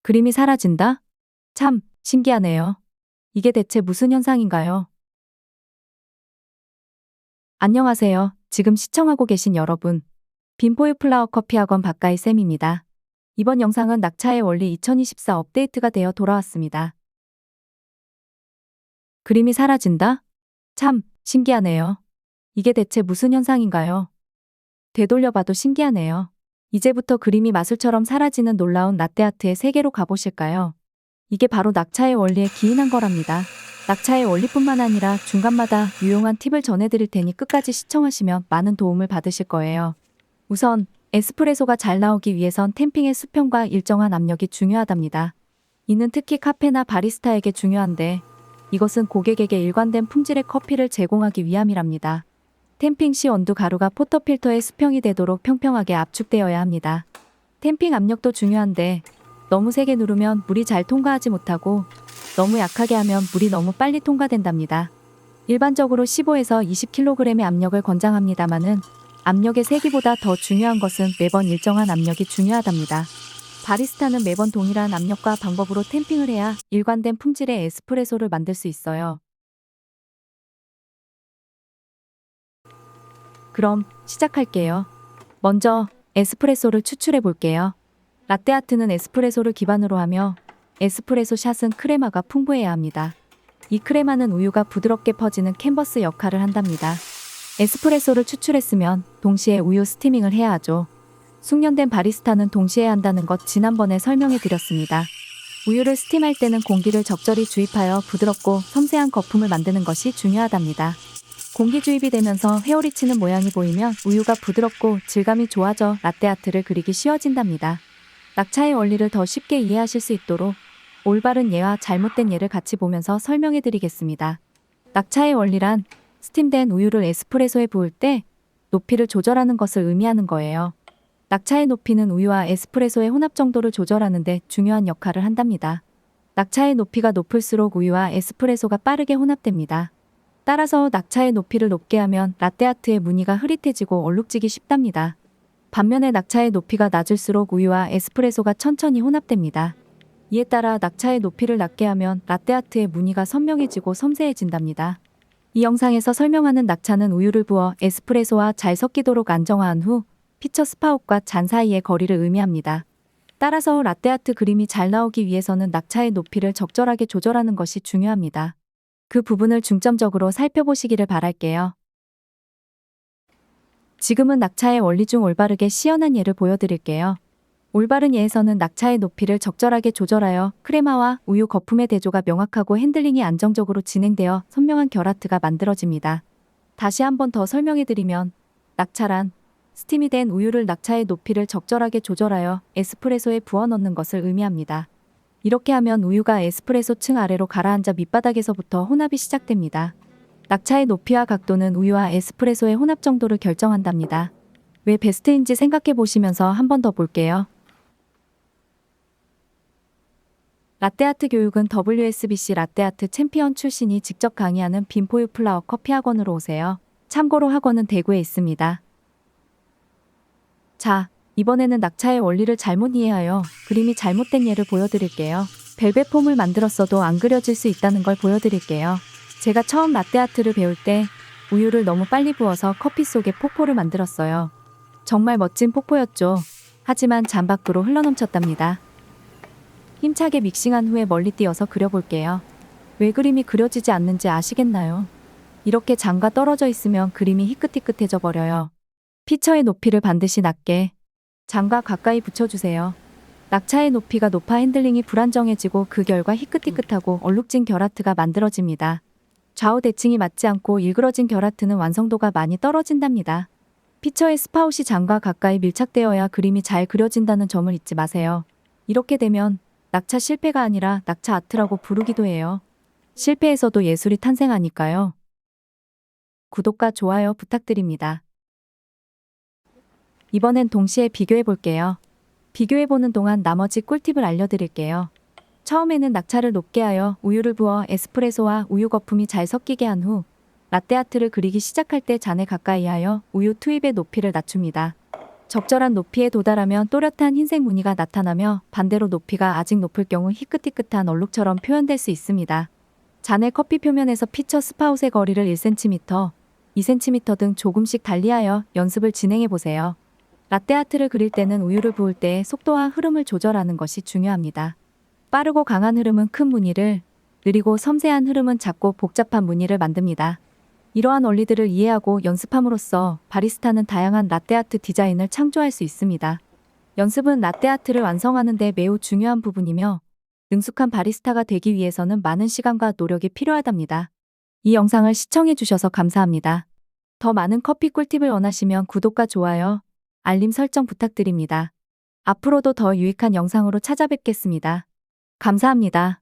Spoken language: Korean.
그림이 사라진다? 참, 신기하네요. 이게 대체 무슨 현상인가요? 안녕하세요. 지금 시청하고 계신 여러분. 빈포유 플라워 커피 학원 박가희 쌤입니다. 이번 영상은 낙차의 원리 2024 업데이트가 되어 돌아왔습니다. 그림이 사라진다? 참, 신기하네요. 이게 대체 무슨 현상인가요? 되돌려봐도 신기하네요. 이제부터 그림이 마술처럼 사라지는 놀라운 라떼아트의 세계로 가보실까요? 이게 바로 낙차의 원리에 기인한 거랍니다. 낙차의 원리뿐만 아니라 중간마다 유용한 팁을 전해드릴 테니 끝까지 시청하시면 많은 도움을 받으실 거예요. 우선 에스프레소가 잘 나오기 위해선 템핑의 수평과 일정한 압력이 중요하답니다. 이는 특히 카페나 바리스타에게 중요한데 이것은 고객에게 일관된 품질의 커피를 제공하기 위함이랍니다. 템핑 시 원두 가루가 포터필터의 수평이 되도록 평평하게 압축되어야 합니다. 템핑 압력도 중요한데 너무 세게 누르면 물이 잘 통과하지 못하고 너무 약하게 하면 물이 너무 빨리 통과된답니다. 일반적으로 15에서 20kg의 압력을 권장합니다마는 압력의 세기보다 더 중요한 것은 매번 일정한 압력이 중요하답니다. 바리스타는 매번 동일한 압력과 방법으로 템핑을 해야 일관된 품질의 에스프레소를 만들 수 있어요. 그럼 시작할게요. 먼저 에스프레소를 추출해 볼게요. 라떼아트는 에스프레소를 기반으로 하며 에스프레소 샷은 크레마가 풍부해야 합니다. 이 크레마는 우유가 부드럽게 퍼지는 캔버스 역할을 한답니다. 에스프레소를 추출했으면 동시에 우유 스티밍을 해야 하죠. 숙련된 바리스타는 동시에 한다는 것 지난번에 설명해 드렸습니다. 우유를 스팀할 때는 공기를 적절히 주입하여 부드럽고 섬세한 거품을 만드는 것이 중요하답니다. 공기 주입이 되면서 회오리 치는 모양이 보이면 우유가 부드럽고 질감이 좋아져 라떼아트를 그리기 쉬워진답니다. 낙차의 원리를 더 쉽게 이해하실 수 있도록 올바른 예와 잘못된 예를 같이 보면서 설명해 드리겠습니다. 낙차의 원리란 스팀된 우유를 에스프레소에 부을 때 높이를 조절하는 것을 의미하는 거예요. 낙차의 높이는 우유와 에스프레소의 혼합 정도를 조절하는 데 중요한 역할을 한답니다. 낙차의 높이가 높을수록 우유와 에스프레소가 빠르게 혼합됩니다. 따라서 낙차의 높이를 높게 하면 라떼아트의 무늬가 흐릿해지고 얼룩지기 쉽답니다. 반면에 낙차의 높이가 낮을수록 우유와 에스프레소가 천천히 혼합됩니다. 이에 따라 낙차의 높이를 낮게 하면 라떼아트의 무늬가 선명해지고 섬세해진답니다. 이 영상에서 설명하는 낙차는 우유를 부어 에스프레소와 잘 섞이도록 안정화한 후 피처 스파웃과 잔 사이의 거리를 의미합니다. 따라서 라떼아트 그림이 잘 나오기 위해서는 낙차의 높이를 적절하게 조절하는 것이 중요합니다. 그 부분을 중점적으로 살펴보시기를 바랄게요. 지금은 낙차의 원리 중 올바르게 시연한 예를 보여드릴게요. 올바른 예에서는 낙차의 높이를 적절하게 조절하여 크레마와 우유 거품의 대조가 명확하고 핸들링이 안정적으로 진행되어 선명한 결아트가 만들어집니다. 다시 한번 더 설명해드리면 낙차란 스팀이 된 우유를 낙차의 높이를 적절하게 조절하여 에스프레소에 부어 넣는 것을 의미합니다. 이렇게 하면 우유가 에스프레소 층 아래로 가라앉아 밑바닥에서부터 혼합이 시작됩니다. 낙차의 높이와 각도는 우유와 에스프레소의 혼합 정도를 결정한답니다. 왜 베스트인지 생각해 보시면서 한 번 더 볼게요. 라떼아트 교육은 WSBC 라떼아트 챔피언 출신이 직접 강의하는 빈포유 플라워 커피 학원으로 오세요. 참고로 학원은 대구에 있습니다. 자, 이번에는 낙차의 원리를 잘못 이해하여 그림이 잘못된 예를 보여드릴게요. 벨벳 폼을 만들었어도 안 그려질 수 있다는 걸 보여드릴게요. 제가 처음 라떼아트를 배울 때 우유를 너무 빨리 부어서 커피 속에 폭포를 만들었어요. 정말 멋진 폭포였죠. 하지만 잔 밖으로 흘러넘쳤답니다. 힘차게 믹싱한 후에 멀리 띄어서 그려볼게요. 왜 그림이 그려지지 않는지 아시겠나요? 이렇게 잔과 떨어져 있으면 그림이 희끗희끗해져 버려요. 피처의 높이를 반드시 낮게 잔과 가까이 붙여주세요. 낙차의 높이가 높아 핸들링이 불안정해지고 그 결과 희끗희끗하고 얼룩진 결아트가 만들어집니다. 좌우 대칭이 맞지 않고 일그러진 결아트는 완성도가 많이 떨어진답니다. 피처의 스파웃이 잔과 가까이 밀착되어야 그림이 잘 그려진다는 점을 잊지 마세요. 이렇게 되면 낙차 실패가 아니라 낙차 아트라고 부르기도 해요. 실패에서도 예술이 탄생하니까요. 구독과 좋아요 부탁드립니다. 이번엔 동시에 비교해 볼게요. 비교해 보는 동안 나머지 꿀팁을 알려드릴게요. 처음에는 낙차를 높게 하여 우유를 부어 에스프레소와 우유 거품이 잘 섞이게 한 후 라떼아트를 그리기 시작할 때 잔에 가까이 하여 우유 투입의 높이를 낮춥니다. 적절한 높이에 도달하면 또렷한 흰색 무늬가 나타나며 반대로 높이가 아직 높을 경우 희끗희끗한 얼룩처럼 표현될 수 있습니다. 잔의 커피 표면에서 피처 스파웃의 거리를 1cm, 2cm 등 조금씩 달리하여 연습을 진행해 보세요. 라떼아트를 그릴 때는 우유를 부을 때 속도와 흐름을 조절하는 것이 중요합니다. 빠르고 강한 흐름은 큰 무늬를, 느리고 섬세한 흐름은 작고 복잡한 무늬를 만듭니다. 이러한 원리들을 이해하고 연습함으로써 바리스타는 다양한 라떼아트 디자인을 창조할 수 있습니다. 연습은 라떼아트를 완성하는 데 매우 중요한 부분이며 능숙한 바리스타가 되기 위해서는 많은 시간과 노력이 필요하답니다. 이 영상을 시청해 주셔서 감사합니다. 더 많은 커피 꿀팁을 원하시면 구독과 좋아요, 알림 설정 부탁드립니다. 앞으로도 더 유익한 영상으로 찾아뵙겠습니다. 감사합니다.